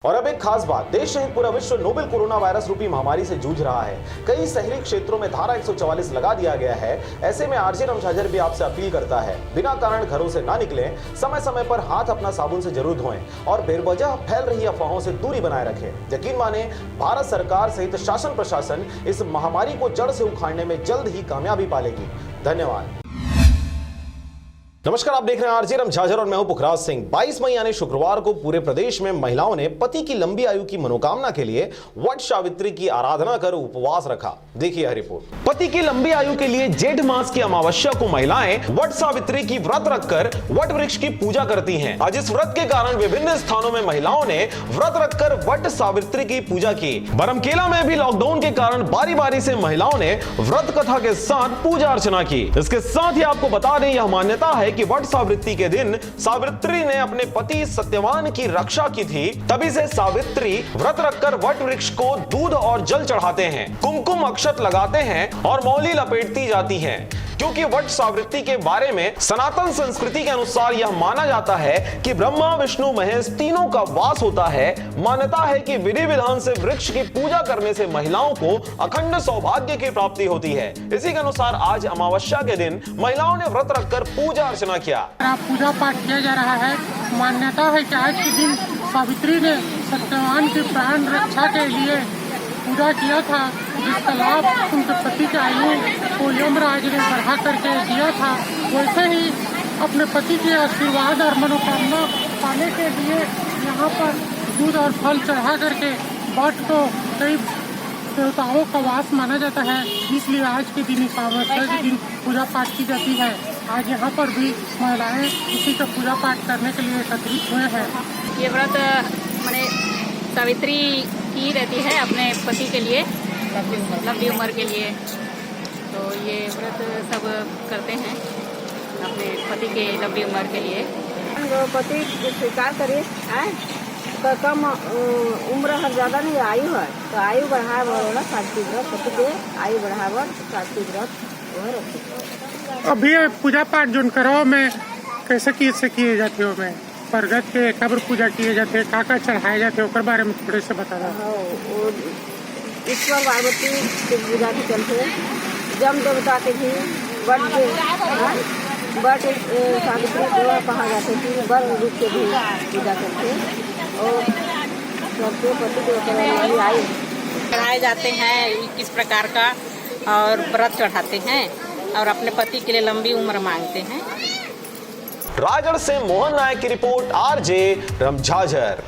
और अब एक खास बात, देश सहित पूरा विश्व नोवेल कोरोना वायरस रूपी महामारी से जूझ रहा है। कई शहरी क्षेत्रों में धारा 144 लगा दिया गया है। ऐसे में आरजे रमझाझर भी आपसे अपील करता है, बिना कारण घरों से ना निकलें, समय समय पर हाथ अपना साबुन से जरूर धोएं और बेवजह फैल रही अफवाहों से दूरी बनाए रखें। यकीन माने, भारत सरकार सहित शासन प्रशासन इस महामारी को जड़ से उखाड़ने में जल्द ही कामयाबी पालेगी। धन्यवाद। नमस्कार, आप देख रहे हैं आरजे रमझाझर और मैं हूं पुखराज सिंह। 22 मई यानी शुक्रवार को पूरे प्रदेश में महिलाओं ने पति की लंबी आयु की मनोकामना के लिए वट सावित्री की आराधना कर उपवास रखा। देखिए यह रिपोर्ट। पति की लंबी आयु के लिए जेठ मास की अमावस्या को महिलाएं वट सावित्री की व्रत रखकर वट वृक्ष की पूजा करती हैं। आज इस व्रत के कारण विभिन्न स्थानों में महिलाओं ने व्रत रखकर वट सावित्री की पूजा की। बरमकेला में भी लॉकडाउन के कारण बारी बारी से महिलाओं ने व्रत कथा के साथ पूजा अर्चना की। इसके साथ ही आपको बता दें, यह मान्यता है कि वट सावित्री के दिन सावित्री ने अपने पति सत्यवान की रक्षा की थी, तभी से सावित्री व्रत रखकर वट वृक्ष को दूध और जल चढ़ाते हैं, कुमकुम अक्षत लगाते हैं और मौली लपेटती जाती हैं। क्योंकि वट सावित्री के बारे में सनातन संस्कृति के अनुसार यह माना जाता है कि ब्रह्मा विष्णु महेश तीनों का वास होता है। मान्यता है कि विधि विधान से वृक्ष की पूजा करने से महिलाओं को अखंड सौभाग्य की प्राप्ति होती है। इसी के अनुसार आज अमावस्या के दिन महिलाओं ने व्रत रखकर पूजा अर्चना किया। पूजा पाठ किया जा रहा है। मान्यता है कि आज के दिन सावित्री ने सत्यवान की प्राण रक्षा के लिए पूजा किया था, जिसका लाभ उनके पति की आयु को यमराज ने बढ़ा करके दिया था। वैसे ही अपने पति के आशीर्वाद और मनोकामना पाने के लिए यहाँ पर दूध और फल चढ़ा करके वट को कई देवताओं का वास माना जाता है, इसलिए आज के दिन अमावस्या के दिन पूजा पाठ की जाती है। आज यहाँ पर भी महिलाएं इसी का पूजा पाठ करने के लिए एकत्रित हुए हैं। ये व्रत माने सावित्री की रहती है अपने पति के लिए, लंबी उम्र के लिए। तो ये व्रत सब करते हैं अपने पति के लंबी उम्र के लिए। पति स्वीकार करे तो कम उम्र हर ज़्यादा नहीं आयु है, तो आयु बढ़ाए वाला सावित्री व्रत, पति के आयु बढ़ावर सावित्री व्रत। अभी पूजा पाठ जो करो में कैसे किए जाते हो? में परगत के कब्र पूजा किए जाते हैं, काका चढ़ाए जाते हैं, बारे में थोड़े से बता दो। ईश्वर पार्वती की पूजा भी चलते, जम देवता के भी बट सावित्री को कहा जाते थी, बर रूप के भी पूजा करते और सबके पति को आयु चढ़ाए जाते हैं 21 प्रकार का और व्रत चढ़ाते हैं और अपने पति के लिए लंबी उम्र मांगते हैं। रायगढ़ से मोहन नायक की रिपोर्ट, आरजे रमझाझर।